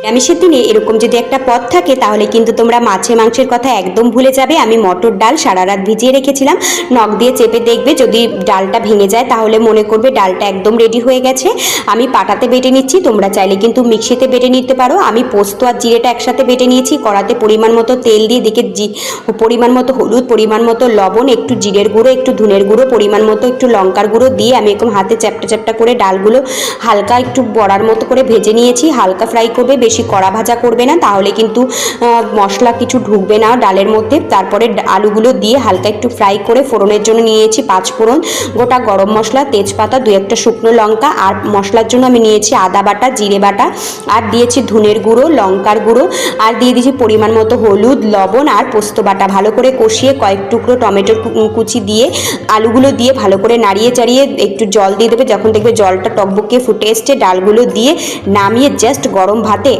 নিরামিষের দিনে এরকম যদি একটা পদ থাকে তাহলে কিন্তু তোমরা মাছে মাংসের কথা একদম ভুলে যাবে। আমি মটর ডাল সারা রাত ভিজিয়ে রেখেছিলাম, নখ দিয়ে চেপে দেখবে, যদি ডালটা ভেঙে যায় তাহলে মনে করবে ডালটা একদম রেডি হয়ে গেছে। আমি পাটাতে বেটে নিচ্ছি, তোমরা চাইলে কিন্তু মিক্সিতে বেটে নিতে পারো। আমি পোস্ত আর জিরেটা একসাথে বেটে নিয়েছি। কড়াতে পরিমাণ মতো তেল দিয়ে দিকে পরিমাণ মতো হলুদ, পরিমাণ মতো লবণ, একটু জিরের গুঁড়ো, একটু ধনের গুঁড়ো, পরিমাণ মতো একটু লঙ্কার গুঁড়ো দিয়ে আমি এরকম হাতে চ্যাপটা চ্যাপটা করে ডালগুলো হালকা একটু বড়ার মতো করে ভেজে নিয়েছি। হালকা ফ্রাই করবে, বেশি কড়া ভাজা করবে না, তাহলে কিন্তু মশলা কিছু ঢুকবে না ডালের মধ্যে। তারপরে আলুগুলো দিয়ে হালকা একটু ফ্রাই করে ফোড়নের জন্য নিয়েছি 5 ফোড়ন, গোটা গরম মশলা, তেজপাতা, 2-1টা শুকনো লঙ্কা, আর মশলার জন্য আমি নিয়েছি আদা বাটা, জিরে বাটা, আর দিয়েছি ধনের গুঁড়ো, লঙ্কার গুঁড়ো, আর দিয়ে দিয়েছি পরিমাণ মতো হলুদ, লবণ আর পোস্ত বাটা। ভালো করে কষিয়ে কয়েক টুকরো টমেটোর কুচি দিয়ে আলুগুলো দিয়ে ভালো করে নাড়িয়ে চাড়িয়ে একটু জল দিয়ে দেবে। যখন দেখবে জলটা টকবকিয়ে ফুটে এসছে, ডালগুলো দিয়ে নামিয়ে জাস্ট গরম ভাতে